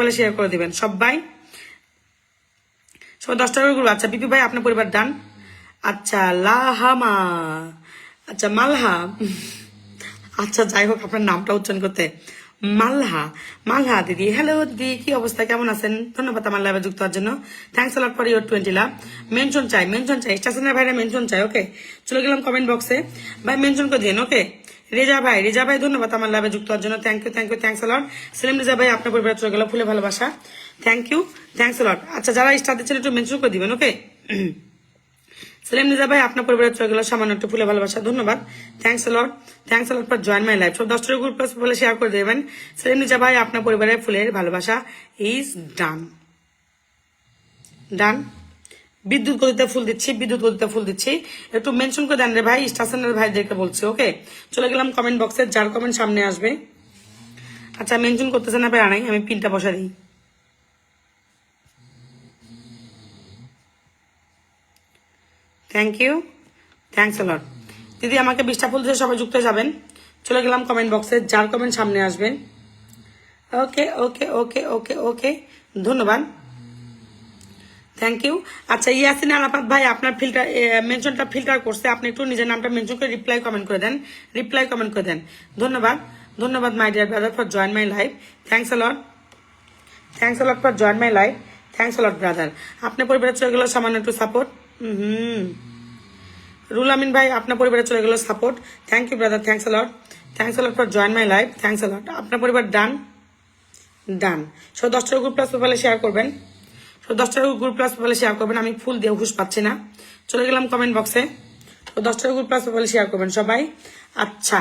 বলে শেয়ার করে দিবেন সবাই। সবাই 10 টাকা করে। আচ্ছা বিপি ভাই আপনার পরিবার ডান। আচ্ছা লাহামা, আচ্ছা মালহা, আচ্ছা যাই হোক আপনার নামটা উচ্চারণ করতে মালহা। মালহা দিদি, হ্যালো দিদি, কি অবস্থা, কেমন আছেন? ধন্যবাদ আমার লাইভে যুক্ত হওয়ার জন্য। Thanks a lot for your 20 love. Mention চাই, মেনশন চাই, স্টেশনের ভাইরা মেনশন চাই। ওকে চলে গেলাম কমেন্ট বক্সে, ভাই মেনশন করে দিন। ওকে রেজা ভাই, রেজা ভাই ধন্যবাদ আমার লাইভে যুক্ত হওয়ার জন্য। Thank you, thank you, thanks a lot. Selim Reza ভাই আপনার পরিবারে চলে গেল ফুলে ভালোবাসা। Thank you, thanks a lot. আচ্ছা যারা স্টার দিচ্ছেন একটু মেনশন করে দিবেন। ওকে সেলিম নিজা ভাই আপনার পরিবারের চলে গেল সামান্য একটু ফুলে ভালোবাসা, ধন্যবাদ। Thanks a lot, thanks a lot for join my life. সব 10 টাকা গ্রুপ প্লাস বলে শেয়ার করে দেবেন। সেলিম নিজা ভাই আপনার পরিবারের ফুলের ভালোবাসা ইজ ডান, ডান। বিদ্যুৎ গতিতে ফুল দিচ্ছি, বিদ্যুৎ গতিতে ফুল দিচ্ছি, একটু মেনশন করে দেন রে ভাই, স্টেশনের ভাইদেরকে বলছি। ওকে চলে গেলাম কমেন্ট বক্সে, যার কমেন্ট সামনে আসবে। আচ্ছা মেনশন করতেছে না প্যারা নাই, আমি পিনটা বসা দিই। থ্যাংক ইউ, থ্যাংকস আ লট। দিদি আমাকে 20টা ফুল দিয়ে সবাই যুক্ত যাবেন। চলে গেলাম কমেন্ট বক্সে, যার কমেন্ট সামনে আসবেন। ওকে ওকে ওকে ওকে ওকে ধন্যবাদ, থ্যাংক ইউ। আচ্ছা ইয়াসিন আরাফাত ভাই আপনার ফিল্টার মেনশনটা ফিল্টার করছে, আপনি একটু নিজের নামটা মেনশন করে রিপ্লাই কমেন্ট করে দেন, রিপ্লাই কমেন্ট করে দেন। ধন্যবাদ, ধন্যবাদ মাই dear brother for join my life. Thanks a lot, thanks a lot for join my life. Thanks a lot brother. আপনার পরিবারে চলে গেল সামান্য একটু সাপোর্ট। রুল আমিন ভাই আপনার পরিবারে চলে গেল support. Thank you brother, thanks a lot, thanks a lot for join my life. Thanks a lot. আপনার পরিবার ডান, ডান। সব 10 টাকা গ্রুপ প্লাস প্রোফাইলে শেয়ার করবেন, সব 10 টাকা গ্রুপ প্লাস প্রোফাইলে শেয়ার করবেন। আমি ফুল দিয়ে হুশ পাচ্ছি না। চলে গেলাম কমেন্ট বক্সে, তো 10 টাকা গ্রুপ প্লাস প্রোফাইলে শেয়ার করবেন সবাই। আচ্ছা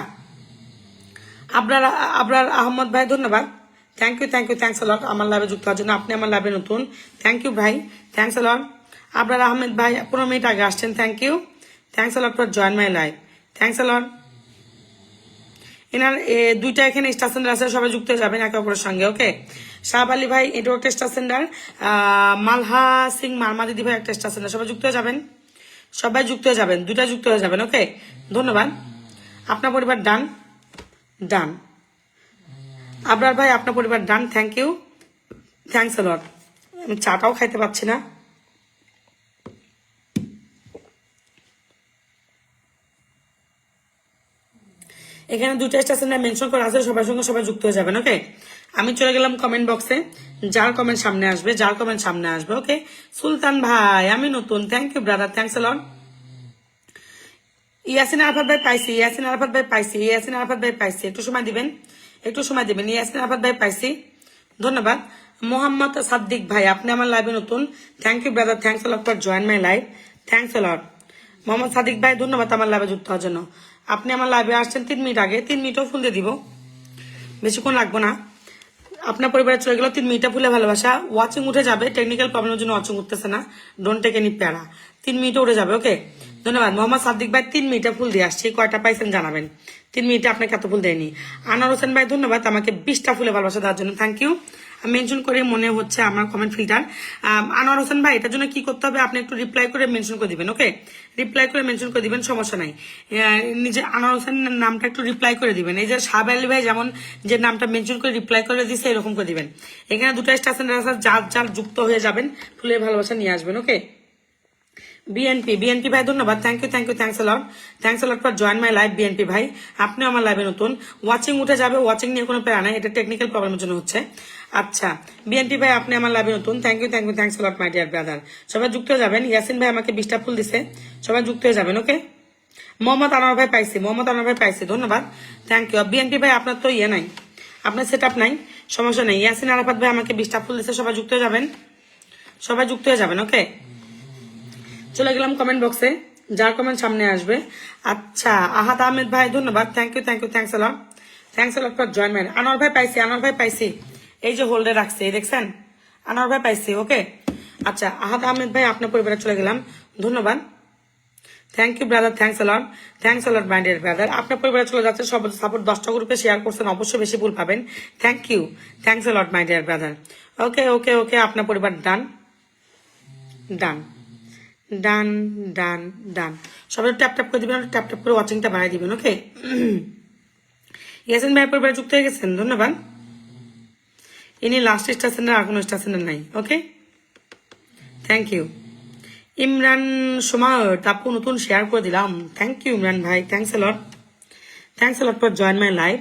আবরার, আবরার আহমদ ভাই ধন্যবাদ। Thank you, thank you, thanks a lot আমার লাইভে যুক্ত হওয়ার জন্য। আপনি আমার লাইভে নতুন, থ্যাংক ইউ ভাই, thanks a lot. Abrar Ahmed ভাই 15 মিনিট আগে আসছেন, thank you, thanks a lot for join my live. Thanks a lot. এনার দুইটা এখানে স্টার সেন্টার আছে, সবাই যুক্ত হয়ে যাবেন একে অপরের সঙ্গে। ওকে শাহ আলী ভাই এটাও একটা স্টার সেন্টার, মালহা সিং মারমা দিদি ভাই একটা স্টার সেন্টার, সবাই যুক্ত হয়ে যাবেন, সবাই যুক্ত হয়ে যাবেন, দুইটা যুক্ত হয়ে যাবেন। ওকে ধন্যবাদ। আপনার পরিবার ডান, ডান। আবরার ভাই আপনার পরিবার ডান, থ্যাংক ইউ, থ্যাংকস আ লট। আমি চাটাও খাইতে পাচ্ছি না। এখানে দুইটা স্টেশন মেনশন করা আছে, সবার সঙ্গে সবাই যুক্ত হয়ে যাবেন। ওকে আমি চলে গেলাম কমেন্ট বক্সে, যার কমেন্ট সামনে আসবে, যার কমেন্ট সামনে আসবে। ওকে সুলতান ভাই আমি নতুন, thank you brother, thanks a lot. Yasin Arafat ভাই পাইছি, ইয়াসিন আরাফাত ভাই পাইছি, ইয়াসিন আরাফাত ভাই পাইছি, একটু সময় দিবেন, একটু সময় দিবেন। ইয়াসিন আরাফাত ভাই পাইছি, ধন্যবাদ। মোহাম্মদ সাদ্দিক ভাই আপনি আমার লাইভে নতুন, thank you brother, thanks a lot for join my live. Thanks a lot Mohammad Sadiq ভাই, ধন্যবাদ আমার লাইভে যুক্ত হওয়ার জন্য। আপনি আমার লাইভে আসছেন 3 মিনিট আগে, 3 মিনিটও ফুল দিয়ে দিব, বেশিক্ষণ লাগবো না। আপনার পরিবারে চলে গেল 3 মিনিটে ফুলে ভালোবাসা। ওয়াচিং উঠে যাবে, টেকনিক্যাল প্রবলেমের জন্য ওয়াচিং উঠতেছে না, ডোন্ট টেক এনি প্যারা। 3 মিনিটে উঠে যাবে। ওকে ধন্যবাদ মোহাম্মদ সাদ্দিক ভাই, 3 মিনিটে ফুল দিয়ে আসছি, কয়টা পাইছেন জানাবেন। 3 মিনিটে আপনাকে এত ফুল দেয়নি। আনোয়ার হোসেন ভাই ধন্যবাদ আমাকে 20টা ফুলে ভালোবাসা দেওয়ার জন্য, থ্যাংক ইউ। মেনশন করে মনে হচ্ছে আমার কমেন্ট ফিল্টার। আনোয়ার হোসেন ভাই এটার জন্য কি করতে হবে, আপনি একটু রিপ্লাই করে মেনশন করে দিবেন। ওকে রিপ্লাই করে মেনশন করে দিবেন, সমস্যা নাই। নিজে আনোয়ার হোসেনের নামটা একটু রিপ্লাই করে দিবেন। এই যে শাহ আলী ভাই যেমন যে নামটা মেনশন করে রিপ্লাই করে দিচ্ছে, এরকম করে দিবেন। এখানে দুটো স্টেশন আছে, যার যার যুক্ত হয়ে যাবেন, ফুলের ভালোবাসা নিয়ে আসবেন। ওকে বিএনপি, বিএনপি ভাই ধন্যবাদ, thank you, thank you, thanks a lot, thanks a lot for join my live. BNP ভাই আপনি আমার লাইভে নতুন, ওয়াচিং উঠে যাবে, ওয়াচিং নিয়ে কোনো প্যারা নাই, এটা টেকনিক্যাল প্রবলেমের জন্য হচ্ছে। আচ্ছা বিএনপি ভাই আপনি আমার লাইভে নতুন, thank you, thank you, thanks a lot my dear brother. সবাই যুক্ত হয়ে যাবেন। ইয়াসিন ভাই আমাকে 20টা ফুল দিছে, সবাই যুক্ত হয়ে যাবেন। ওকে মোহাম্মদ আনোয়ার ভাই পাইছি, মোহাম্মদ আনোয়ার ভাই পাইছি, ধন্যবাদ, থ্যাংক ইউ। বিএনপি ভাই আপনার তো ইয়ে নাই, আপনার সেট আপ নাই, সমস্যা নেই। ইয়াসিন আরাফাত ভাই আমাকে 20টা ফুল দিছে, সবাই যুক্ত হয়ে যাবেন, সবাই যুক্ত হয়ে যাবেন। ওকে চলে গেলাম কমেন্ট বক্সে, যার কমেন্ট সামনে আসবে। আচ্ছা আহাদ আহমেদ ভাই ধন্যবাদ, thank you, thank you, thanks a lot, thanks a lot for join my. Anwar ভাই পাইছি, আনোয়ার ভাই পাইছি, এই যে হোল্ডে রাখছে দেখছেন, আনোয়ার ভাই পাইছি। ওকে আচ্ছা আহাদ আহমেদ ভাই আপনার পরিবারে চলে গেলাম, ধন্যবাদ, thank you brother, thanks a lot, thanks a lot my dear brother. আপনার পরিবারে চলে যাচ্ছে, সব সাপোর্ট 10টা গ্রুপে শেয়ার করছেন, অবশ্যই বেশি ভুল পাবেন। Thank you, thanks a lot my dear brother. Okay okay okay আপনার পরিবার ডান, ডান, ডান, ডান, ডান। সবাই ট্যাপ ট্যাপ করে দিবেন, ট্যাপ ট্যাপ করে ওয়াচিংটা বাড়াই দিবেন। ওকে ইয়াসিন ভাই পরিবারে যুক্ত হয়ে গেছেন, ধন্যবাদ। ইনি লাস্ট স্টার সেন্ডার, আর কোনো স্টার সেন্ডার নাই। ওকে, থ্যাংক ইউ। ইমরান সুমার্ট আপু নতুন শেয়ার করে দিলাম, থ্যাংক ইউ ইমরান ভাই, thanks a lot, thanks a lot for join my live.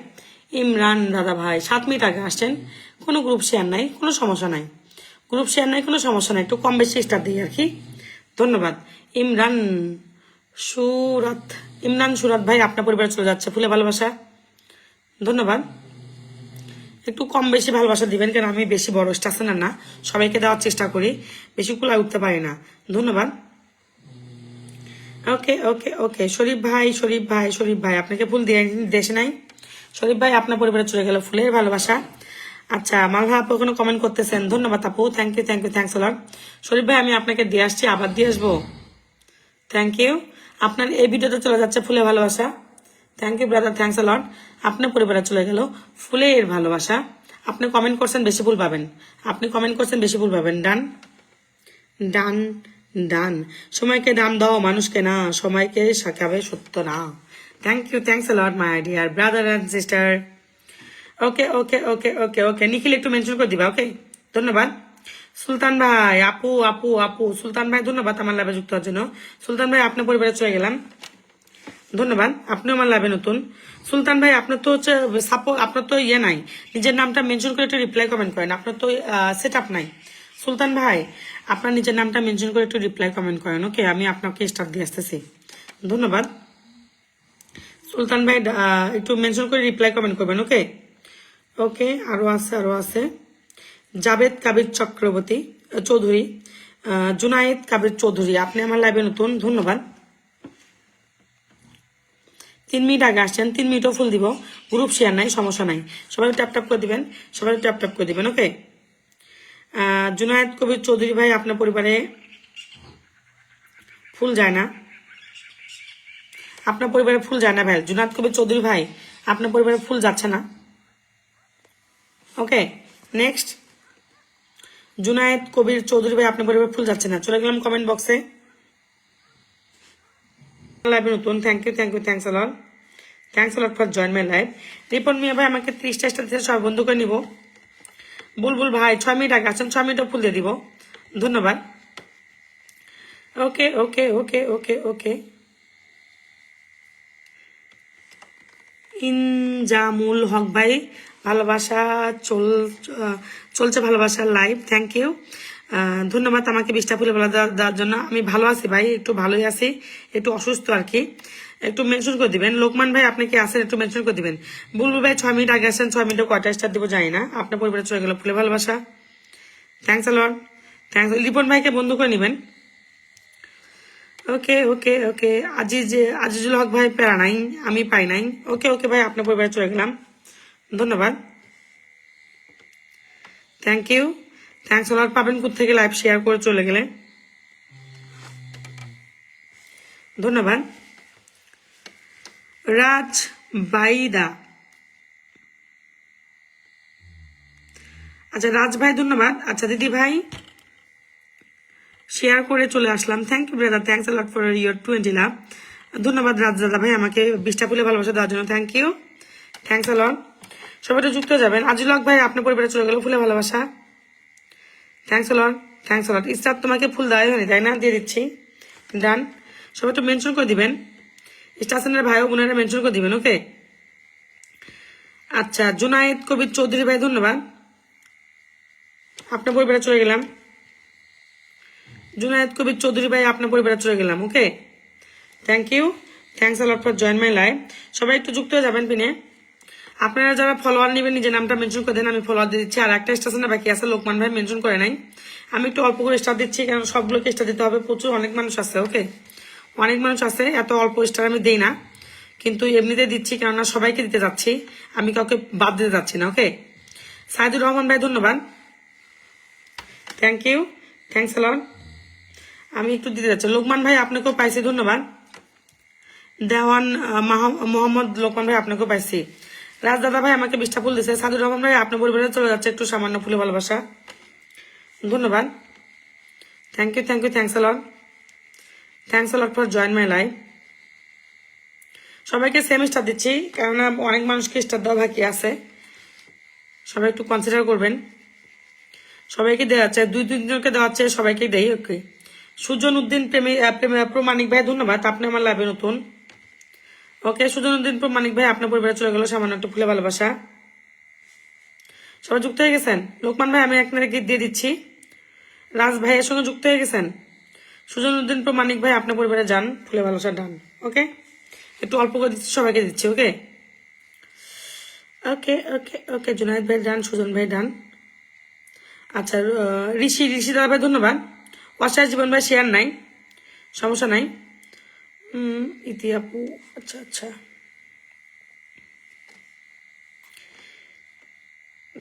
Imran দাদা ভাই 7 মিনিট আগে আসছেন, কোনো গ্রুপ শেয়ার নাই, কোনো সমস্যা নাই, গ্রুপ শেয়ার নাই, কোনো সমস্যা নাই, একটু কম বেশি স্টার দিই আর কি। ধন্যবাদ। ইমরান সুরাত, ইমরান সুরাত ভাই আপনার পরিবার চলে যাচ্ছে, ফুলে ভালোবাসা, ধন্যবাদ। একটু কম বেশি ভালোবাসা দিবেন, কারণ আমি বেশি বড় স্টার সেন্ডার না, সবাইকে দেওয়ার চেষ্টা করি, বেশি কুলায় উঠতে পারি না। ধন্যবাদ। ওকে ওকে ওকে, শরীফ ভাই, শরীফ ভাই, শরীফ ভাই আপনাকে ফুল দিয়ে দেশে নাই, শরীফ ভাই আপনার পরিবারে চলে গেল ফুলের ভালোবাসা। আচ্ছা, মালভা আপু কোনো কমেন্ট করতেছেন, ধন্যবাদ আপু, thank you thank you, thanks a lot. Sharif ভাই আমি আপনাকে দিয়ে আসছি, আবার দিয়ে আসবো, থ্যাংক ইউ। আপনার এই ভিডিওতে চলে যাচ্ছে ফুলে ভালোবাসা, thank you brother, thanks a lot. আপনার পরিবারে চলে গেল ফুলের ভালোবাসা। আপনি কমেন্ট করছেন বেশি ভুল পাবেন, আপনি কমেন্ট করছেন বেশি ভুল পাবেন। ডান ডান ডান, সময়কে দাম দাও মানুষকে না, সময়কে শেখাবে সত্য না। Thank you, thanks a lot my dear brother and sister. Okay okay okay okay okay, Nikhil একটু মেনশন করে দিবা, ওকে, ধন্যবাদ। সুলতান ভাই, আপু আপু আপু, সুলতান ভাই ধন্যবাদ আমার লাভে যুক্ত হওয়ার জন্য। সুলতান ভাই আপনার পরিবারে চলে গেলাম, ধন্যবাদ, আপনিও আমার লাভে নতুন। সুলতান ভাই আপনার তো হচ্ছে সাপোর্ট, আপনার তো ইয়ে নাই, নিজের নামটা মেনশন করে একটু রিপ্লাই কমেন্ট করেন, আপনার তো সেট আপ নাই। সুলতান ভাই আপনার নিজের নামটা মেনশন করে একটু রিপ্লাই কমেন্ট করেন, ওকে, আমি আপনাকে স্টার দিয়ে আসতেছি, ধন্যবাদ। সুলতান ভাই একটু মেনশন করে রিপ্লাই কমেন্ট করবেন, ওকে ওকে। আরো আছে, আরো আছে, জাভেদ কাবির চক্রবর্তী চৌধুরী, জুনায়েদ কাবির চৌধুরী আপনি আমার লাইভে নতুন, ধন্যবাদ। 3 মিনিট আগে আসছেন, 3 মিনিটও ফুল দিব, গ্রুপ শেয়ার নাই, সমস্যা নাই, সবাই ট্যাপ ট্যাপ করে দিবেন, সবাই ট্যাপ ট্যাপ করে দিবেন, ওকে। জুনায়েদ কবির চৌধুরী ভাই আপনার পরিবারে ফুল যায় না, আপনার পরিবারে ফুল যায় না ভাই। জুনায়েদ কবির চৌধুরী ভাই আপনার পরিবারে ফুল যাচ্ছে না, ওকে। নেক্সট, জুনায়েদ কবির চৌধুরী ভাই আপনার পরিবারে ফুল যাচ্ছে না, চলে গেলাম কমেন্ট বক্সে, লাইভে নতুন, thank you thank you, thanks a lot, thanks a lot for join my live. Ripon Mia ভাই আমাকে 30টা স্টার দিয়ে সব বন্ধ করে নিব। বুলবুল ভাই 6 মিনিট আগে আসছেন, 6 মিনিটও ফুল দিয়ে দিব, ধন্যবাদ। ওকে ওকে ওকে ওকে ওকে, ইনজামুল হক ভাই ভালোবাসা চলছে, ভালোবাসার লাইভ, থ্যাংক ইউ, ধন্যবাদ আমাকে 20টা ফুলে বলা দেওয়ার জন্য। আমি ভালো আছি ভাই, একটু ভালোই আছি, একটু অসুস্থ আর কি, একটু মেনশন করে দিবেন। লোকমান ভাই আপনি কি আছেন, একটু মেনশন করে দিবেন। বুলবুল ভাই 6 মিনিট আগে আসছেন, 6 মিনিটে কয়টা স্টার দিব জানি না, আপনার পরিবারে চলে গেল ফুলে ভালোবাসা, thanks a lot, thanks. Ripon ভাইকে বন্ধ করে নেবেন, ওকে ওকে ওকে। আজিজুল হক ভাই প্যারা নাই, আমি পাই নাই, ওকে ওকে ভাই আপনার পরিবারে চলে গেলাম, ধন্যবাদ, থ্যাংক ইউ, থ্যাংকস লট। পাবেন কোথেকে লাইভ শেয়ার করে চলে গেলে, ধন্যবাদ। রাজ বাইদা, আচ্ছা রাজ ভাই ধন্যবাদ। আচ্ছা দিদি ভাই শেয়ার করে চলে আসলাম, thank you brother, thanks lot for your 20 love, ধন্যবাদ রাজ দাদা ভাই আমাকে 20টা ফুলে ভালোবাসা দেওয়ার জন্য, থ্যাংক ইউ, থ্যাংকস লট। সবাই তো যুক্ত যাবেন। আজিজুল হক ভাই আপনার পরিবারে চলে গেল ফুলে ভালোবাসা, thanks lot, thanks lot. Star তোমাকে ফুল দেওয়াই হয়নি তাই না, দিয়ে দিচ্ছি, ডান। সবাই তো মেনশন করে দিবেন, স্টার সেন্টার ভাই ও বোনেরা মেনশন করে দিবেন, ওকে। আচ্ছা জুনায়েদ কবির চৌধুরী ভাই ধন্যবাদ, আপনার পরিবারে চলে গেলাম। জুনায়েদ কবির চৌধুরী ভাই আপনার পরিবারে চলে গেলাম, okay, thank you, thanks a lot for join my live. সবাই একটু যুক্ত হয়ে যাবেন পিনে। আপনারা যারা ফলোয়ার নেবেন নিজের নামটা মেনশন করে দেন, আমি ফলোয়ার দিয়ে দিচ্ছি। আর একটা স্টেশনে বাকি আছে, লোকমান ভাই মেনশন করে নাই, আমি একটু অল্প করে স্টার দিচ্ছি, কারণ সবগুলোকে স্টার দিতে হবে, প্রচুর অনেক মানুষ আছে, ওকে, অনেক মানুষ আছে, এত অল্প স্টার আমি দেই না, কিন্তু এমনিতে দিচ্ছি, কেননা সবাইকে দিতে যাচ্ছি, আমি কাউকে বাদ দিতে যাচ্ছি না, ওকে। সাইদুর রহমান ভাই ধন্যবাদ, থ্যাংক ইউ, থ্যাংকস আ লট। আমি একটু দিতে যাচ্ছি। লোকমান ভাই আপনাকেও পাইছি, ধন্যবাদ। দেওয়ান মোহাম্মদ লোকমান ভাই আপনাকেও পাইছি। রাজ দাদা ভাই আমাকে 20টা ফুল দিচ্ছে। সাদুর রহমান ভাই আপনার পরিবারে চলে যাচ্ছে একটু সামান্য ফুলে ভালোবাসা, ধন্যবাদ, thank you thank you, thanks a lot, thanks a lot for join my live. সবাইকে সেম স্টার দিচ্ছি, কেননা অনেক মানুষকে স্টার দেওয়া বাকি আছে, সবাই একটু কনসিডার করবেন। সবাইকে দেওয়া হচ্ছে, 2-3 জনকে দেওয়া হচ্ছে, সবাইকে দেই। ওকে, সুজন উদ্দিন প্রমাণিক ভাই ধন্যবাদ, আপনি আমার লাইভে নতুন। ওকে, সুজন উদ্দিন প্রমাণিক ভাই আপনার পরিবারে চলে গেল সামান্য একটু ফুলে ভালোবাসা। সবাই যুক্ত হয়ে গেছেন। লোকমান ভাই আমি আপনাকে গিফট দিয়ে দিচ্ছি। রাজ ভাইয়ের সঙ্গে যুক্ত হয়ে গেছেন। সুজন উদ্দিন প্রমাণিক ভাই আপনার পরিবারে যান, ফুলে ভালোবাসা ডান। ওকে, একটু অল্প করে দিচ্ছি, সবাইকে দিচ্ছি। ওকে ওকে ওকে ওকে, জুনায়েদ ভাই ডান, সুজন ভাই ডান। আচ্ছা, ঋষি দাদা ভাই ধন্যবাদ। অসায় জীবন ভাই শেয়ার নাই, সমস্যা নাই। ইতি আপু, আচ্ছা আচ্ছা।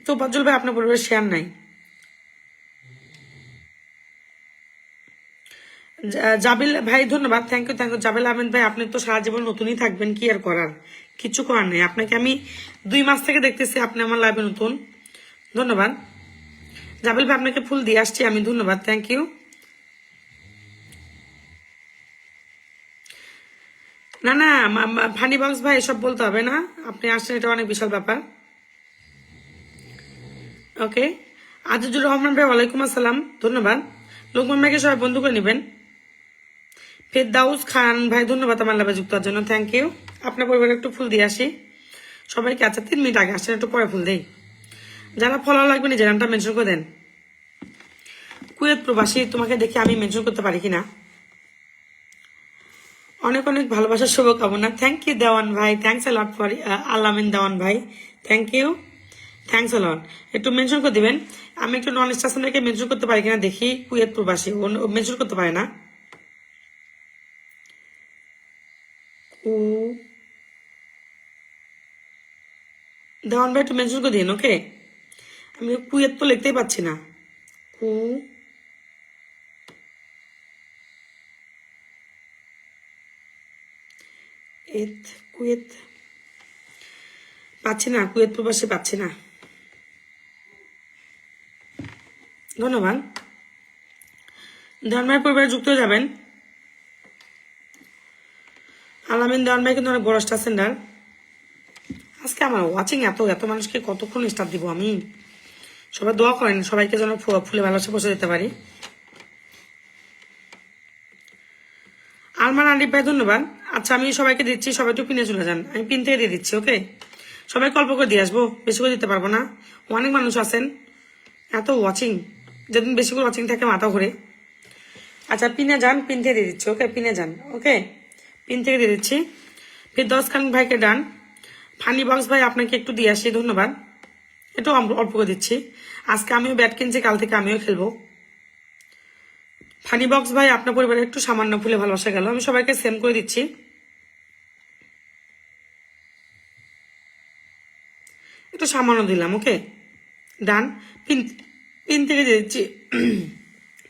তো বজ্জল ভাই আপনার পরিবারের শেয়ার নাই। জাবিল ভাই ধন্যবাদ, থ্যাংক ইউ জাবিল আহমেদ ভাই, আপনি তো সারা জীবন নতুনই থাকবেন, কি আর করার, কিছু করার নেই। আপনাকে আমি 2 মাস থেকে দেখতেছি, আপনি আমার লাইভে নতুন। ধন্যবাদ জাবিল ভাই, আপনাকে ফুল দিয়ে আসছি আমি, ধন্যবাদ, থ্যাংক ইউ। না না, ফানি বক্স ভাই এসব বলতে হবে না, আপনি আসছেন এটা অনেক বিশাল ব্যাপার। ওকে, আজিজুর রহমান ভাই ওয়ালাইকুম আসসালাম, ধন্যবাদ। লোকমান ভাইকে সবাই বন্ধু করে নেবেন। ফেরদাউস খান ভাই ধন্যবাদ আমার লাভে যুক্ত হওয়ার জন্য, থ্যাংক ইউ। আপনার পরিবারে একটু ফুল দিয়ে আসি সবাইকে। আচ্ছা, 3 মিনিট আগে আসছেন, একটু পরে ফুল দেই। যারা ফলো লাগবে নিজের নামটা মেনশন করে দেন। কুয়েত প্রবাসী, তোমাকে দেখে আমি মেনশন করতে পারি কিনা। অনেক অনেক ভালোবাসার শুভকামনা, থ্যাংক ইউ দেওয়ান ভাই, থ্যাংকস লট ফর আলামিন দেওয়ান ভাই, থ্যাংক ইউ, থ্যাংকস লট। একটু মেনশন করে দিবেন। আমি একটু নন স্টেশনকে মেনশন করতে পারি কিনা দেখি। কুয়েত প্রবাসী মেনশন করতে পারে না। দেওয়ান ভাই একটু মেনশন করে দিন। ওকে, আমি কুয়েত তো লিখতেই পাচ্ছি না। কুয়েত পাচ্ছি না, কুয়েত প্রবাসী পাচ্ছি না। ধন্যবাদ। দেওয়ান ভাই পরিবারে যুক্ত হয়ে যাবেন। আলামিন দেওয়ান ভাই কিন্তু অনেক বড় স্টার সেন্ডার। আজকে আমার ওয়াচিং এত এত মানুষকে কতক্ষণ স্টার দিব আমি। সবাই দোয়া করেন সবাইকে যেন ফুলে ভালোবাসা পৌঁছে দিতে পারি। আলমান আলিফ ভাই ধন্যবাদ। আচ্ছা, আমি সবাইকে দিচ্ছি, সবাই একটু পিনে চলে যান, আমি পিন থেকে দিয়ে দিচ্ছি। ওকে, সবাইকে অল্প করে দিয়ে আসবো, বেশি করে দিতে পারবো না, অনেক মানুষ আছেন। এত ওয়াচিং, যেদিন বেশি করে ওয়াচিং থাকে মাথা ঘুরে। আচ্ছা, পিনে যান, পিন থেকে দিয়ে দিচ্ছি। ওকে, পিনে যান। ওকে, পিন থেকে দিয়ে দিচ্ছি। ফিরদৌস খান ভাইকে ডান। ফানি বক্স ভাই আপনাকে একটু দিয়ে আসি, ধন্যবাদ। একটু অল্প করে দিচ্ছি। আজকে আমিও ব্যাট কিনছি, কাল থেকে আমিও খেলবো। ফানি বক্স ভাই আপনার পরিবারে একটু সামান্য ফুলে ভালোবাসা গেল, আমি সবাইকে সেম করে দিচ্ছি। একটু সামান্য দিলাম। ওকে, ডান। পিন থেকে দিয়ে দিচ্ছি,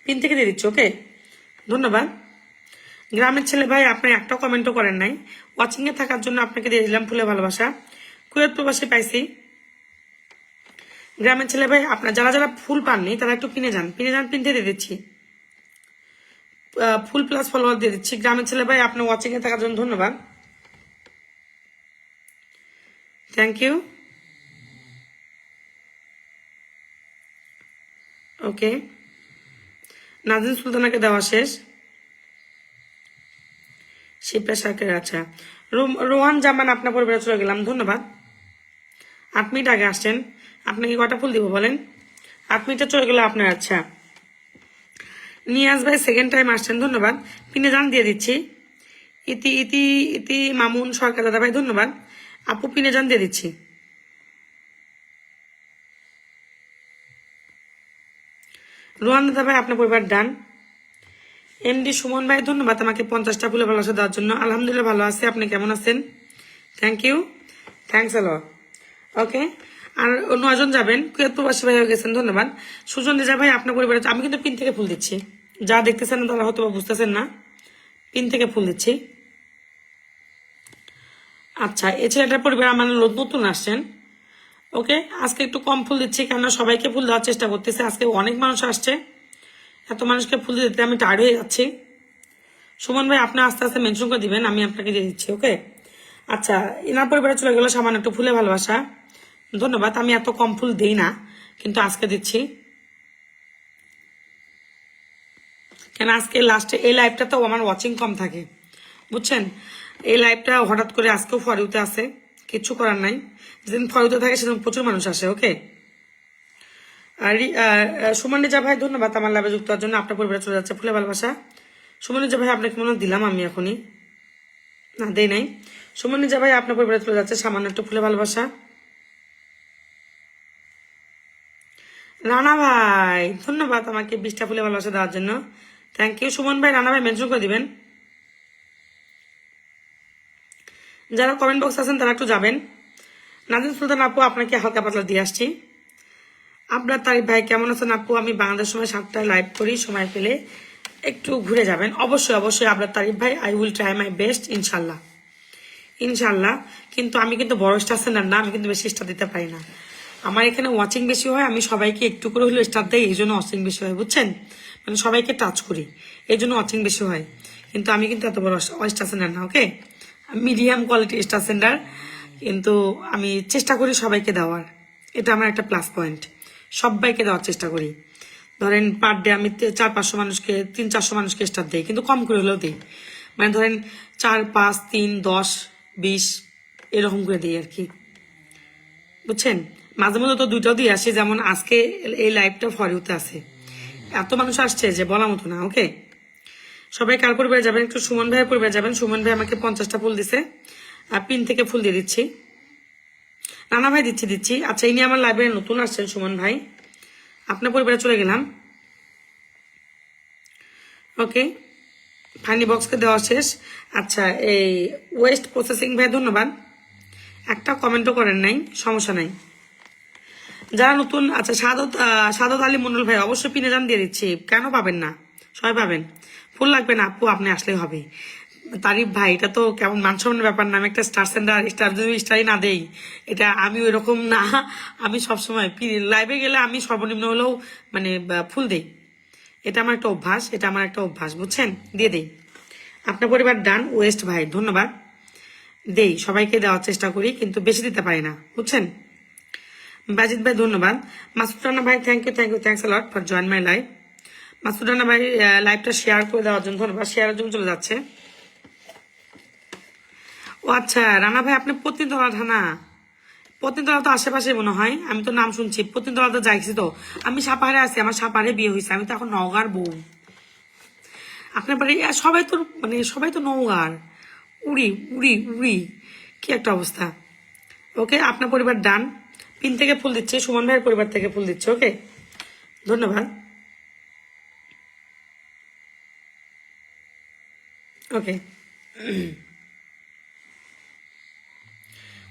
পিন থেকে দিয়ে দিচ্ছি। ওকে, ধন্যবাদ। গ্রামের ছেলে ভাই আপনি একটা কমেন্টও করেন নাই, ওয়াচিং এ থাকার জন্য আপনাকে দিয়ে দিলাম ফুলে ভালোবাসা। কুয়েত প্রবাসী পাইছি। গ্রামের ছেলে ভাই আপনার যারা যারা ফুল পাননি তারা একটু পিনে যান, পিন থেকে দিয়ে দিচ্ছি। ফুল প্লাস ফলোয়ার দিয়ে দিচ্ছি। গ্রামের ছেলে ভাই আপনার ওয়াচিং এ থাকার জন্য ধন্যবাদ, থ্যাংক ইউ। ওকে, নাজিন সুলতানাকে দেওয়া শেষ। শিপ্রা সার্কের, আচ্ছা। রোহান জামান আপনার পরিবারে চলে গেলাম, ধন্যবাদ। 8 মিনিট আগে আসছেন, আপনাকে কটা ফুল দিব বলেন? 8 মিনিটে চলে গেল আপনার। আচ্ছা, নিয়াজ ভাই সেকেন্ড টাইম আসছেন, ধন্যবাদ। পিনে যান দিয়ে দিচ্ছি। ইতি ইতি ইতি মামুন সরকার দাদা ভাই ধন্যবাদ। আপু পিনে যান দিয়ে দিচ্ছি। রোহান দাদা ভাই আপনার পরিবার ডান। এমডি সুমন ভাই ধন্যবাদ আমাকে 50টা ফুলে ভালোবাসা দেওয়ার জন্য। আলহামদুলিল্লাহ ভালো আছে, আপনি কেমন আছেন? Thank you, thanks a lot. ওকে, আর 9 জন যাবেন। কুয়েত প্রবাসী ভাই হয়ে গেছেন, ধন্যবাদ। সুজন রেজা ভাই আপনার পরিবারে, আমি কিন্তু পিন থেকে ফুল দিচ্ছি, যা দেখতেছেন তারা হয়তো বুঝতেছেন না, পিন থেকে ফুল দিচ্ছি। আচ্ছা, এই ছেলেটার পরিবার আমার নতুন আসছেন। ওকে, আজকে একটু কম ফুল দিচ্ছি, কেননা সবাইকে ফুল দেওয়ার চেষ্টা করতেছে। আজকে অনেক মানুষ আসছে, এত মানুষকে ফুল দিতে আমি টায়ার্ড হয়ে যাচ্ছি। সুমন ভাই আপনি আস্তে আস্তে মেনশন করে দিবেন, আমি আপনাকে দিয়ে দিচ্ছি। ওকে, আচ্ছা, এনার পরিবারে চলে গেল সামান্য একটু ফুলে ভালোবাসা, ধন্যবাদ। আমি এত কম ফুল দিই না, কিন্তু আজকে দিচ্ছি। কেন আজকে লাস্টে এই লাইভটা তো আমার ওয়াচিং কম থাকে, বুঝছেন? এই লাইভটা হঠাৎ করে আজকেও ফরিউতে আসে, কিচ্ছু করার নাই। যেদিন ফরিউতে থাকে সেদিন প্রচুর মানুষ আসে। ওকে, আর সুমন রেজা ভাই ধন্যবাদ আমার লাভে যুক্ত হওয়ার জন্য। আপনার পরিবারে চলে যাচ্ছে ফুলে ভালোবাসা। সুমন রেজা ভাই আপনাকে মনে হয় দিলাম আমি এখনই, না দেই নাই। সুমন রেজা ভাই আপনার পরিবারে চলে যাচ্ছে সামান্য একটু ফুলে ভালোবাসা। রানা ভাই ধন্যবাদ আমাকে 20টা ফুলে ভালোবাসা দেওয়ার জন্য, থ্যাংক ইউ। সুমন ভাই রানা ভাই মেনশন করে দিবেন। যারা কমেন্ট বক্স আছেন তারা একটু যাবেন। নাজিম সুলতান আপু আপনাকে হালকা পাতলা দিয়ে আসছি। আপনার তারিফ ভাই কেমন আছেন আপু? আমি বাংলাদেশ সময় 7টায় লাইভ করি, সময় পেলে একটু ঘুরে যাবেন। অবশ্যই অবশ্যই আপনার তারিফ ভাই, I will try my best ইনশাল্লাহ ইনশাল্লাহ। কিন্তু আমি কিন্তু বড় স্টার সেন্ডার না, আমি কিন্তু বেশি স্টার দিতে পারি না। আমার এখানে ওয়াচিং বেশি হয়, আমি সবাইকে একটু করে হলেও স্টার দেয়, এই জন্য ওয়াচিং বেশি হয়, বুঝছেন? মানে সবাইকে টাচ করি, এই জন্য ওয়াচিং বেশি হয়। কিন্তু আমি কিন্তু এত বড় স্টার সেন্ডার না। ওকে, মিডিয়াম কোয়ালিটি স্টার সেন্ডার, কিন্তু আমি চেষ্টা করি সবাইকে দেওয়ার, এটা আমার একটা প্লাস পয়েন্ট। সবাইকে দেওয়ার চেষ্টা করি। ধরেন পার ডে আমি 400-500 মানুষকে, 300-400 মানুষকে স্টার দিই, কিন্তু কম করে হলেও দিই। মানে ধরেন 4, 5, 3, 10, 20 এরকম করে দিই আর কি, বুঝছেন? মাঝে মধ্যে তো 2টাও দিয়ে আসি, যেমন আজকে এই লাইভটা ফরিউতে আছে, এত মানুষ আসছে যে বলার মতো না। ওকে, সবাই কার পরিবারে যাবেন? একটু সুমন ভাইয়ের পরিবারে যাবেন। সুমন ভাই আমাকে 50টা ফুল দিছে, আর পিন থেকে ফুল দিয়ে দিচ্ছি। রানা ভাই দিচ্ছি। আচ্ছা, ইনি আমার লাইভে নতুন আসছেন সুমন ভাই, আপনার পরিবারে চলে গেলাম। ওকে, ফানি বক্সকে দেওয়া শেষ। আচ্ছা, এই ওয়েস্ট প্রসেসিং ভাই ধন্যবাদ, একটা কমেন্টও করেন নাই, সমস্যা নাই। যারা নতুন, আচ্ছা সাদত আলী মন্ডল ভাই অবশ্যই পিনে যান দিয়ে দিচ্ছি, কেন পাবেন না? সবাই পাবেন। ফুল লাগবে না আপু, আপনি আসলেই হবে। তারিফ ভাই এটা তো কেমন মান সম্মানের ব্যাপার না, আমি একটা স্টার সেন্টার স্টার যদি স্টারই না দেই, এটা আমি ওই রকম না। আমি সবসময় লাইভে গেলে আমি সর্বনিম্ন হলেও মানে ফুল দেই, এটা আমার একটা অভ্যাস, বুঝছেন? দিয়ে দেই। আপনার পরিবার ডান। ওয়েস্ট ভাই ধন্যবাদ, দেই, সবাইকে দেওয়ার চেষ্টা করি, কিন্তু বেশি দিতে পারি না, বুঝছেন? বাজিদ ভাই ধন্যবাদ। মাসুদ রানা ভাই thank you, thanks a lot for join my live. Masud Rana ভাই লাইভটা শেয়ার করে দেওয়ার জন্য ধন্যবাদ, শেয়ারের জন্য চলে যাচ্ছে। ও আচ্ছা, রানা ভাই আপনি পত্নীতলা থানা? পত্নীতলা তো আশেপাশে মনে হয়, আমি তো নাম শুনছি। পত্নীতলা তো যাইছি তো, আমি সাপাহারে আছি, আমার সাপাহারে বিয়ে হয়েছে, আমি তো এখন নওগাঁর বউ। আপনার বাড়ি সবাই তো নওগাঁর। উড়ি উড়ি উড়ি, কি একটা অবস্থা। ওকে, আপনার পরিবার ডান, পিন থেকে ফুল দিচ্ছে, সুমন ভাইয়ের পরিবার থেকে ফুল দিচ্ছে। ওকে, ধন্যবাদ। ওকে,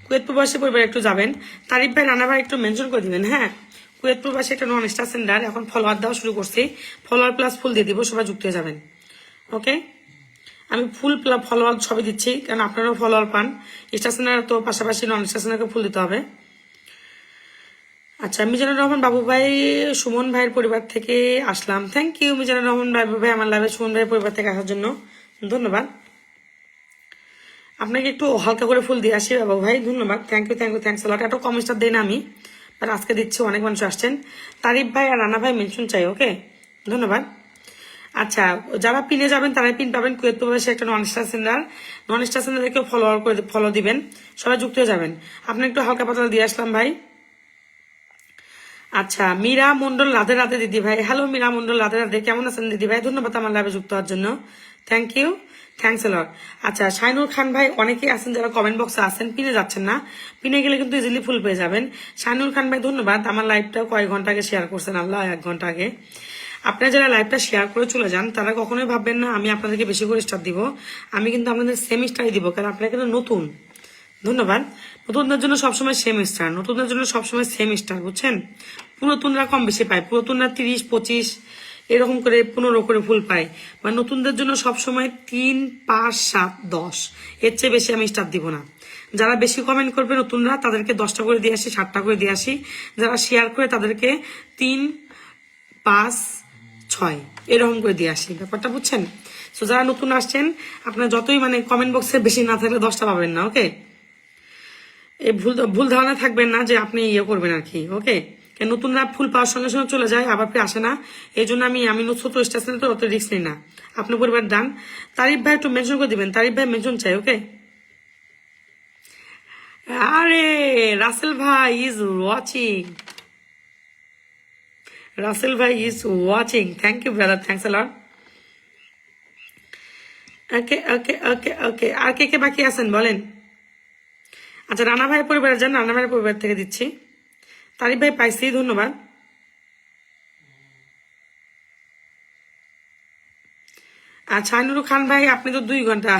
কুয়েত প্রবাসী পরিবার একটু যাবেন। তারিফ ভাই রানা ভাই একটু মেনশন করে দিবেন। হ্যাঁ, কুয়েত প্রবাসী একটা নন স্টার সেন্টার, এখন ফলোয়ার দেওয়া শুরু করছি, ফলোয়ার প্লাস ফুল দিয়ে দিব, সবাই যুক্ত হয়ে যাবেন। ওকে, আমি ফুল ফলোয়ার সবই দিচ্ছি, কারণ আপনারাও ফলোয়ার পান। স্টার সেন্টার তো পাশাপাশি নন স্টার সেন্টারকে ফুল দিতে হবে। আচ্ছা, মিজানুর রহমান বাবু ভাই সুমন ভাইয়ের পরিবার থেকে আসলাম, থ্যাংক ইউ মিজানুর রহমান বাবু ভাই আমার লাভে সুমন ভাইয়ের পরিবার থেকে আসার জন্য ধন্যবাদ। আপনাকে একটু হালকা করে ফুল দিয়ে আসি বাবু ভাই, ধন্যবাদ, থ্যাংক ইউ, থ্যাংকস আ লট। এত কম স্টার দেই না আমি, বাট আজকে দিচ্ছি, অনেক মানুষ আসছেন। তারিফ ভাই আর রানা ভাই মেনশন চাই। ওকে, ধন্যবাদ। আচ্ছা, যারা পিনে যাবেন তারাই পিন পাবেন। কুয়েত প্রবাসী একটা নন স্টার সেন্টারকেও ফলো দিবেন, সবাই যুক্ত হয়ে যাবেন। আপনি একটু হালকা পাতলা দিয়ে আসলাম ভাই। আচ্ছা, মীরা মন্ডল রাধে রাধে দিদি ভাই, হ্যালো মীরা মন্ডল রাধে রাধে, কেমন আছেন দিদি ভাই? ধন্যবাদ আমার লাইভে যুক্ত হওয়ার জন্য, থ্যাংক ইউ, থ্যাংকস এ লট। আচ্ছা, শাইনুর খান ভাই অনেকেই আছেন যারা কমেন্ট বক্সে আছেন, পিনে যাচ্ছেন না, পিনে গেলে কিন্তু ইজিলি ফুল পেয়ে যাবেন। শাইনুর খান ভাই ধন্যবাদ, আমার লাইভটা কয়েক ঘন্টা আগে শেয়ার করছেন, আল্লাহ 1 ঘন্টা আগে। আপনারা যারা লাইভটা শেয়ার করে চলে যান তারা কখনোই ভাববেন না আমি আপনাদেরকে বেশি করে স্টার দিব, আমি কিন্তু আপনাদের সেম স্টারই দিব, কারণ আপনারা কিন্তু নতুন। ধন্যবাদ। নতুনদের জন্য সবসময় সেম স্টার, বুঝছেন? পুরাতনরা কম বেশি পায়, পুরাতনরা 30, 25 এরকম করে 15 করে ফুল পায়। মানে নতুনদের জন্য সবসময় 3, 5, 7, 10, এর চেয়ে বেশি আমি স্টার দিব না। যারা বেশি কমেন্ট করবে নতুনরা তাদেরকে 10টা করে দিয়ে আসি, 7টা করে দিয়ে আসি। যারা শেয়ার করে তাদেরকে 3, 5, 6 এরকম করে দিয়ে আসি, ব্যাপারটা বুঝছেন? তো যারা নতুন আসছেন আপনার যতই মানে কমেন্ট বক্সে বেশি না থাকলে 10টা পাবেন না। ওকে, এই ভুল ধারণা থাকবেন না যে আপনি ইয়ে করবেন আর কি। ওকে, নতুনরা ফুল পাওয়ার সঙ্গে সঙ্গে চলে যায়, আবার ফিরে আসে না। এই জন্য আমি ছোট স্টেশনে তো অত রিস্ক নিই না। আপনার পরিবার ডান। তারিফ ভাই একটু মেনশন করে দিবেন, তারিফ ভাই মেনশন চাই। ওকে, আরে রাসেল ভাই ইজ ওয়াচিং, রাসেল ভাই is watching. Thank you brother, thanks a lot. Okay okay okay okay, আর কে কে বাকি আছেন বলেন? আচ্ছা, রানা ভাইয়ের পরিবারে যান, রানা ভাইয়ের পরিবার থেকে দিচ্ছি। তারিফ ভাই পাইছি, ধন্যবাদ। আচ্ছা, আইনুর খান ভাই আপনি তো 2 ঘন্টা।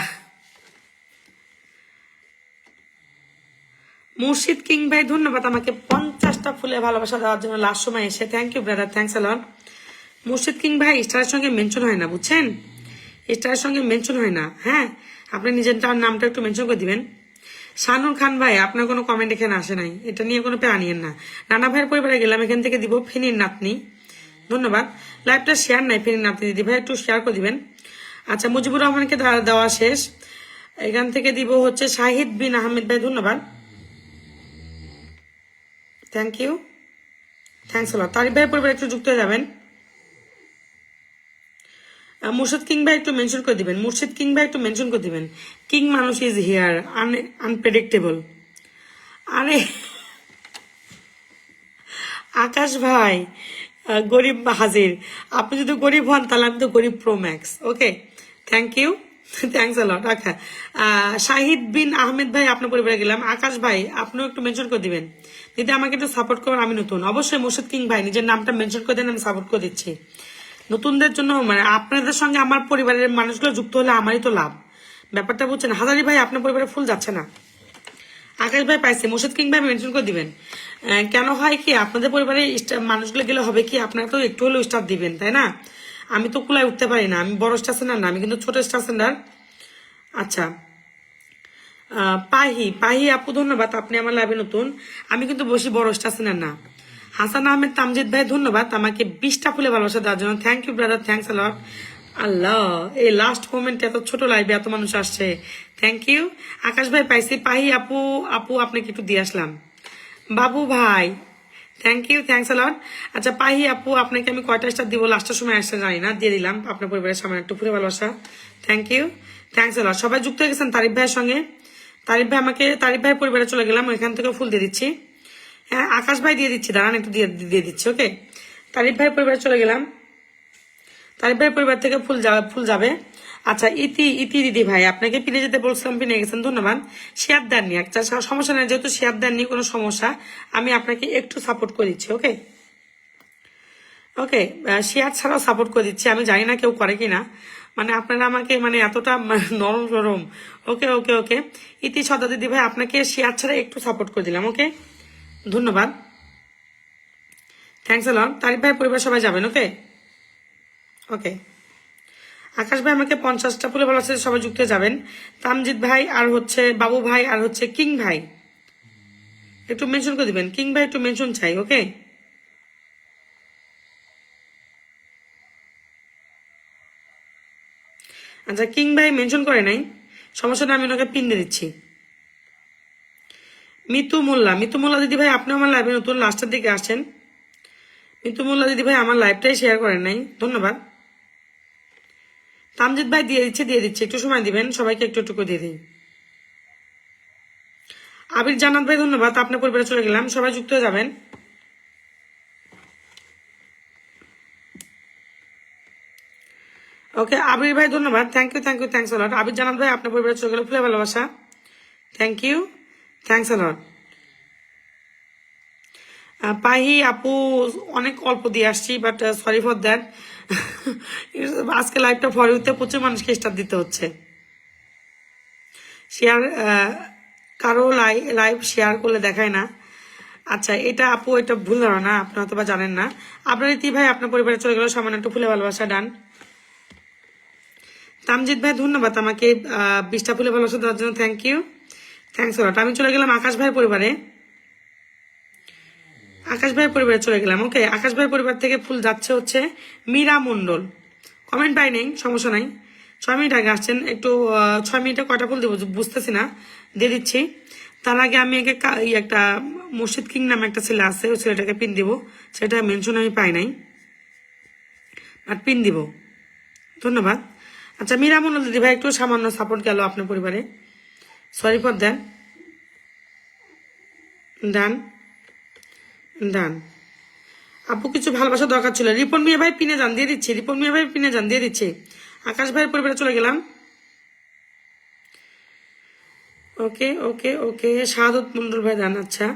মুর্শিদ কিং ভাই ধন্যবাদ আমাকে 50টা ফুলে ভালোবাসা দেওয়ার জন্য লাস্ট সময় এসে। Thank you brother, thanks a lot. Murshid king ভাই স্টারের সঙ্গে মেনশন হয় না, বুঝছেন? স্টারের সঙ্গে মেনশন হয় না। হ্যাঁ, আপনি নিজের নামটা একটু মেনশন করে দিবেন। শানুর খান ভাই আপনার কোনো কমেন্ট এখানে আসে নাই, এটা নিয়ে কোনো প্যারা নিয়েন না। রানা ভাইয়ের পরিবারে গেলাম, এখান থেকে দিব ফেনীর নাতনি, ধন্যবাদ। লাইভটা শেয়ার নাই ফেনীর নাতনি দিদি ভাই, একটু শেয়ার করে দিবেন। আচ্ছা, মুজিবুর রহমানকে দেওয়া শেষ, এখান থেকে দিব হচ্ছে শাহিদ বিন আহমেদ ভাই, ধন্যবাদ, থ্যাংক ইউ, থ্যাংকস আ লট। তারিফ ভাইয়ের পরিবার একটু যুক্ত হয়ে যাবেন। মুর্শিদ কিং ভাই একটু মেনশন করে দিবেন, মুর্শিদ কিং ভাই একটু মেনশন করে দিবেন। কিং মানুষ ইজ হিয়ার, আনপ্রেডিক্টেবল। আরে আকাশ ভাই গরিব হাজির, আপনি যদি গরিব হন তাহলে আমি তো গরিব pro max. Okay, thank you, thanks a lot. আচ্ছা, শাহিদ বিন আহমেদ ভাই আপনার পরিবারে গেলাম। আকাশ ভাই আপনিও একটু মেনশন করে দিবেন, যদি আমাকে একটু সাপোর্ট করেন, আমি নতুন। অবশ্যই মুর্শিদ কিং ভাই নিজের নামটা মেনশন করে দেন, আমি সাপোর্ট করে দিচ্ছি। নতুনদের জন্য মানে আপনাদের সঙ্গে আমার পরিবারের মানুষগুলো যুক্ত হলে আমারই তো লাভ, ব্যাপারটা বুঝছেন? হাজারি ভাই আপনার পরিবারে ফুল যাচ্ছে না। আকাশ ভাই পাইছে, মুর্শিদ কিং ভাই মেনশন করে দিবেন। কেন হয় কি, আপনাদের পরিবারে মানুষগুলো গেলে হবে কি, আপনারা তো একটু হলেও স্টার দিবেন, তাই না? আমি তো কুলায় উঠতে পারি না, আমি বড় স্টেশনার না, আমি কিন্তু ছোট স্টেশনার। আচ্ছা, পাহি আপু ধন্যবাদ, আপনি আমার লাইভে নতুন। আমি কিন্তু বসি বড় স্টেশনার না। হাসান আহমেদ তামজিদ ভাই ধন্যবাদ আমাকে 20টা ফুলে ভালোবাসা দেওয়ার জন্য। Thank you brother, thanks a lot. আল্লাহ, এই লাস্ট মোমেন্ট এত ছোট লাইভে এত মানুষ আসছে, থ্যাংক ইউ। আকাশ ভাই পাইছি, পাহি আপু আপনাকে একটু দিয়ে আসলাম। বাবু ভাই thank you, thanks a lot. আচ্ছা, পাহি আপু আপনাকে আমি কয়টা স্টার দিব লাস্টের সময় আসতে জানি না, দিয়ে দিলাম আপনার পরিবারের সামনে একটু ফুলে ভালোবাসা। থ্যাংক ইউ, থ্যাংকস আ লট। সবাই যুক্ত হয়ে গেছেন তারিফ ভাইয়ের সঙ্গে। তারিফ ভাই আমাকে, তারিফ ভাইয়ের পরিবারে চলে গেলাম, ওইখান থেকে ফুল দিয়ে দিচ্ছি। হ্যাঁ, আকাশ ভাই দিয়ে দিচ্ছি, দাঁড়ান একটু দিয়ে দিচ্ছি। ওকে, তারিফ ভাইয়ের পরিবারে চলে গেলাম, তারিফ ভাইয়ের পরিবার থেকে ফুল যাবে। আচ্ছা, ইতি দিদি ভাই আপনাকে পিনে যেতে বলছিলাম, পিনে গেছেন, ধন্যবাদ। শেয়ার দেননি, একটা সমস্যা নেই, যেহেতু শেয়ার দেননি কোনো সমস্যা, আমি আপনাকে একটু সাপোর্ট করে দিচ্ছি। ওকে ওকে, শেয়ার ছাড়াও সাপোর্ট করে দিচ্ছি, আমি জানি না কেউ করে কিনা, মানে আপনারা আমাকে মানে এতটা নরম সরম। ওকে ওকে ওকে, ইতি সদা দিদি ভাই আপনাকে শেয়ার ছাড়া একটু সাপোর্ট করে দিলাম। ওকে, ধন্যবাদ, থ্যাংকস আ লট। তারিফ ভাইয়ের পরিবার সবাই যাবেন। ওকে ওকে, আকাশ ভাই আমাকে 50টা ফুলে ভালোবাসা সবাই যুক্ত হয়ে যাবেন। তামজিদ ভাই আর হচ্ছে বাবু ভাই আর হচ্ছে কিং ভাই একটু মেনশন করে দিবেন, কিং ভাই একটু মেনশন চাই। ওকে, আচ্ছা, কিং ভাই মেনশন করে নাই, সমস্যাটা আমি ওনাকে পিন দিয়ে দিচ্ছি। মিতু মোল্লা দিদি ভাই আপনি আমার লাইভে নতুন, লাস্টের দিকে আসছেন। মিতু মোল্লা দিদি ভাই আমার লাইভটাই শেয়ার করেন নাই, ধন্যবাদ। তামজিদ ভাই দিয়ে দিচ্ছে, একটু সময় দিবেন, সবাইকে একটু একটু করে দিয়ে দিই। আবির জান্নাত ভাই ধন্যবাদ, আপনার পরিবারে চলে গেলাম, সবাই যুক্ত হয়ে যাবেন। ওকে, আবির ভাই ধন্যবাদ, থ্যাংক ইউ, থ্যাংকস আ লট। আবির জান্নাত ভাই আপনার পরিবারে চলে গেল ফুলে ভালোবাসা, থ্যাংক ইউ, থ্যাংকস আ লট। পাহি আপু অনেক অল্প দিয়ে আসছি, বাট সরি ফর দ্যাট। আজকে লাইভটা ফর ইউতে প্রচুর মানুষকে স্টার দিতে হচ্ছে। শেয়ার কারো লাইভ শেয়ার করলে দেখায় না। আচ্ছা, এটা আপু এটা ভুল ধারণা, আপনি হয়তো বা জানেন না। আপনার ইতি ভাই আপনার পরিবারে চলে গেল, সামান্য একটু ফুলে ভালোবাসা, ডান। তামজিদ ভাই ধন্যবাদ আমাকে 20টা ফুলে ভালোবাসা দেওয়ার জন্য, থ্যাংক ইউ, থ্যাংকস লট। আমি চলে গেলাম আকাশ ভাইয়ের পরিবারে, আকাশ ভাইয়ের পরিবারে চলে গেলাম। ওকে, আকাশ ভাইয়ের পরিবার থেকে ফুল যাচ্ছে হচ্ছে মীরা মন্ডল, কমেন্ট পাই নেই, সমস্যা নাই, 6 মিনিট আগে আসছেন, একটু 6 মিনিটে কয়টা ফুল দেবো বুঝতেছি না, দিয়ে দিচ্ছি। তার আগে আমি একটা মুর্শিদ কিং নামে একটা ছেলে আছে, ওই ছেলেটাকে পিন দিব। সেটা মেনশন আমি পাই নাই, আর পিন দিব। ধন্যবাদ। আচ্ছা, মিরামুল দিদি ভাই একটু সামান্য সাপোর্ট গেল আপনার পরিবারে, সরি ফর দ্যাট। ডান ডান। আপু কিছু ভালোবাসা দরকার ছিল। রিপন মিয়া ভাই পিনে যান, দিয়ে দিচ্ছি। রিপন মিয়া ভাই পিনে যান, দিয়ে দিচ্ছি। আকাশ ভাইয়ের পরিবারে চলে গেলাম। ওকে ওকে ওকে, শাহাদত মন্ডল ভাই দেন। আচ্ছা,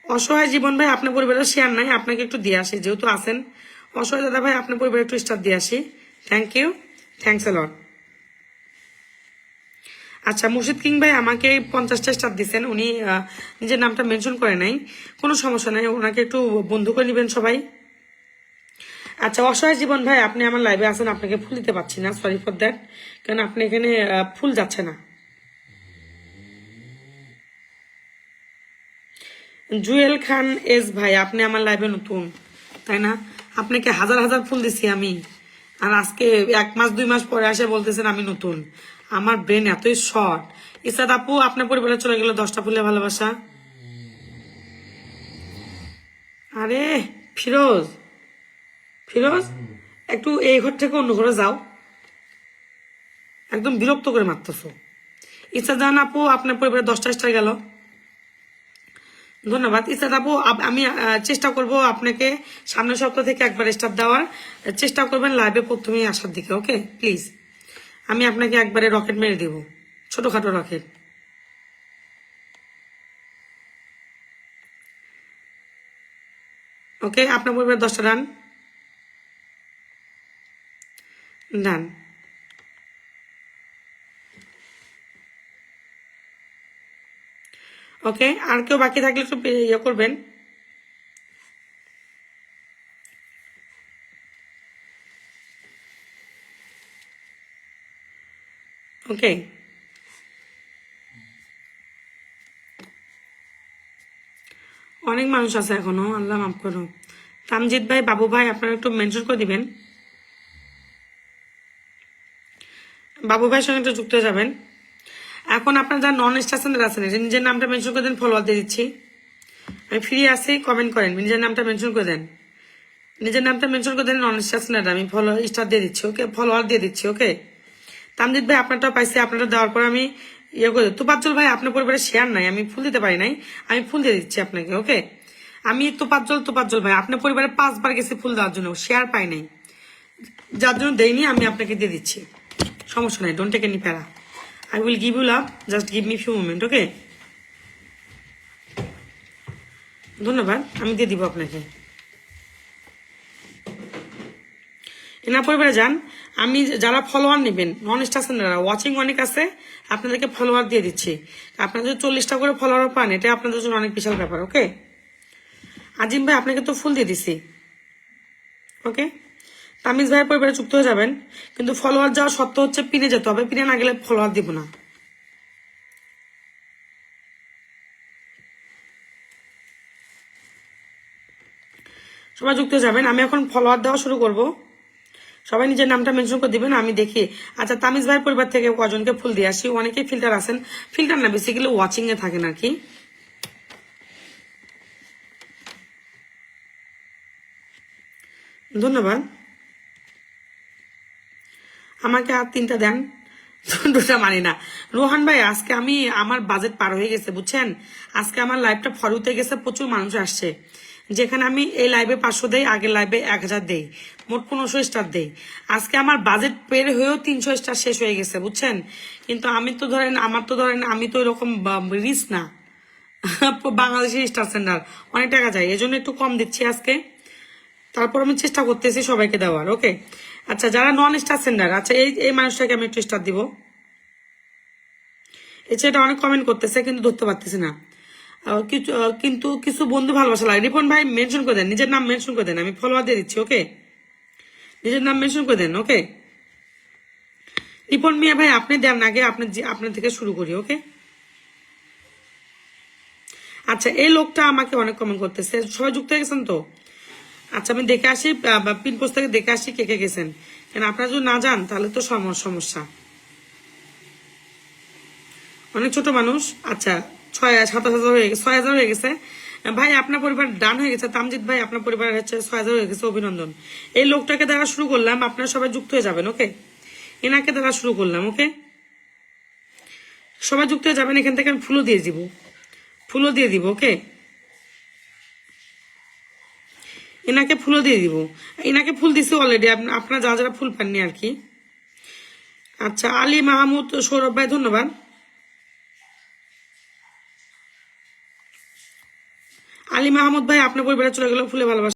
অসহায় জীবন ভাই আপনার পরিবারের শেয়ার নাই, আপনাকে একটু দিয়ে আসি যেহেতু আছেন। অসহায় দাদা ভাই আপনার পরিবারে একটু স্টার দিয়ে আসি। থ্যাংক ইউ, থ্যাংকস এ লট। আচ্ছা, মুর্শিদ কিং ভাই আমাকে 50টা স্টার দিচ্ছেন, উনি নিজের নামটা মেনশন করে নাই, কোনো সমস্যা নাই, ওনাকে একটু বন্ধু করে নেবেন সবাই। আচ্ছা, অসহায় জীবন ভাই আপনি আমার লাইভে আছেন, আপনাকে ফুল দিতে পারছি না, সরি ফর দ্যাট, কারণ আপনি এখানে ফুল যাচ্ছে না। জুয়েল খান এস ভাই আপনি আমার লাইভে নতুন, তাই না? আপনাকে হাজার হাজার ফুল দিছি আমি, আর আজকে 1 মাস 2 মাস পরে আসে বলতেছেন আমি নতুন। আমার ব্রেন এতই শর্ট। ইসাদ আপু আপনার পরিবারে চলে গেল 10টা ফুলে ভালোবাসা। আরে ফিরোজ, ফিরোজ একটু এই ঘর থেকে অন্য ঘরে যাও, একদম বিরক্ত করে মারতেছো। ইসাদ জান আপু আপনার পরিবারে 10টা স্টার গেল, ধন্যবাদ। ইসাদ আপু আমি চেষ্টা করব আপনাকে সামনের সপ্তাহ থেকে একবার স্টার দেওয়ার চেষ্টা করবেন, লাইভে প্রথমেই আসার দিকে। ওকে প্লিজ, আমি আপনাকে একবারে রকেট মেরে দেব, ছোটখাটো রকেট। ওকে, আপনার পরিবারে 10টা ডান ডান। ওকে, আর কেউ বাকি থাকলে একটু ইয়ে করবেন। ওকে, অনেক মানুষ আছে এখনো, আল্লাহ মাফ করো। তামজিৎ ভাই, বাবু ভাই আপনারা একটু মেনশন করে দিবেন, বাবু ভাইয়ের সঙ্গে একটু যুক্ত হয়ে যাবেন। এখন আপনার যারা নন স্টেশনের আছেন নিজের নামটা মেনশন করে দেন, ফলোয়ার দিয়ে দিচ্ছি। আমি ফ্রি আছি, কমেন্ট করেন, নিজের নামটা মেনশন করে দেন, নিজের নামটা মেনশন করে দেন নন স্টেশনের, আমি ফলো স্টার দিয়ে দিচ্ছি। ওকে, ফলোয়ার দিয়ে দিচ্ছি। ওকে, তামজিৎ ভাই আপনারটাও পাইছি, আপনারটা দেওয়ার পর আমি ইয়ে করে তোপাজ্জল ভাই আপনার পরিবারে শেয়ার নাই, আমি ফুল দিতে পারি নাই, আমি ফুল দিয়ে দিচ্ছি আপনাকে। ওকে, আমি তোপাজ্জল ভাই আপনার পরিবারে 5 বার গেছি ফুল দেওয়ার জন্য, শেয়ার পাই নাই, যার জন্য দেইনি, আমি আপনাকে দিয়ে দিচ্ছি, সমস্যা নাই, ডোন্ট টেক এনি প্যারা। I will give you love, just give me few moment. Okay, ধন্যবাদ, আমি দিয়ে দিব আপনাকে। এনার পরিবারে যান। আমি যারা ফলোয়ার নেবেন নন স্টেশনাররা, ওয়াচিং অনেক আছে, আপনাদেরকে ফলোয়ার দিয়ে দিচ্ছি। আপনারা যদি 40টা করে ফলোয়ার পান, এটা আপনাদের জন্য অনেক বিশাল ব্যাপার। ওকে, আজিম ভাই আপনাকে তো ফুল দিয়ে দিছি। ওকে, তামিজ ভাইয়ের পরিবারে যুক্ত হয়ে যাবেন, কিন্তু ফলোয়ার যাওয়ার সত্য হচ্ছে পিনে যেতে হবে, পিনে না গেলে ফলোয়ার দিব না। সবাই যুক্ত হয়ে যাবেন, আমি এখন ফলোয়ার দেওয়া শুরু করব, সবাই নিজের নামটা মেনশন করে দিবেন, আমি দেখি। আচ্ছা, তামিজ ভাইয়ের পরিবার থেকে কজনকে ফুল দিয়ে আসি, অনেকেই ফিল্টার আছেন, ফিল্টার না বেসিক্যালি ওয়াচিং এ থাকেন আর কি। ধন্যবাদ, আমাকে আর 3টা দেন, 2টা মানি না। রোহান ভাই আজকে আমার বাজেট পার হয়ে গেছে বুঝছেন, আজকে আমার লাইভটা ফরুতে গেছে, প্রচুর মানুষ আসছে, যেখানে আমি এই লাইভে 500 দেই, আগের লাইভে 1000 দেই, মোট 1500 স্টার দেই। আজকে আমার বাজেট পের হয়েও 300 স্টার শেষ হয়ে গেছে বুঝছেন। কিন্তু আমি তো ধরেন আমি তো এরকম রিচ না, বাংলাদেশের স্টার সেন্টার অনেক টাকা যায়, এজন্য একটু কম দিচ্ছি আজকে, তারপর আমি চেষ্টা করতেছি সবাইকে দেওয়ার। ওকে, আচ্ছা যারা নন স্টার সেন্ডার, আচ্ছা এই মানুষটাকে আমি একটু স্টার দিব। এটা অনেক কমেন্ট করতেছে কিন্তু ধরতে পারতেছি না, কিন্তু কিছু বন্ধু ভালোবাসা লাগে। রিপন ভাই মেনশন করে দেন, নিজের নাম মেনশন করে দেন, আমি ফলোয়ার দিয়ে দিচ্ছি। ওকে, নিজের নাম মেনশন করে দেন। ওকে, রিপন মিয়া ভাই আপনি দেন আগে, আপনার থেকে শুরু করি। ওকে, আচ্ছা এই লোকটা আমাকে অনেক কমেন্ট করতেছে, সবাই যুক্ত হয়ে গেছেন তো? আচ্ছা আমি দেখে আসি, পিন পোস্ট থেকে দেখে আসি কে কে গেছেন, কেন আপনারা যদি না যান তাহলে তো সমস্যা। অনেক ছোট মানুষ। আচ্ছা 6,000 হয়ে গেছে, 6,000 হয়ে গেছে। ভাই আপনার পরিবার ডান হয়ে গেছে, তামজিৎ ভাই আপনার পরিবার হচ্ছে 6,000 হয়ে গেছে, অভিনন্দন। এই লোকটাকে দ্বারা শুরু করলাম, আপনারা সবাই যুক্ত হয়ে যাবেন। ওকে, এনাকে দ্বারা শুরু করলাম। ওকে, সবাই যুক্ত হয়ে যাবেন। এখান থেকে আমি ফুলও দিয়ে দিব, ফুলও দিয়ে দিব। ওকে, এনাকে ফুলও দিয়ে দিব, এনাকে ফুল দিছি অলরেডি, আপনারা যারা যারা ফুল পাননি আর কি। আচ্ছা, আলী মাহমুদ সৌরভ ভাই ধন্যবাদ। আলী মাহমুদ ভাই আপনার পরিবারে চলে গেল ফুলে ভালোবাসা।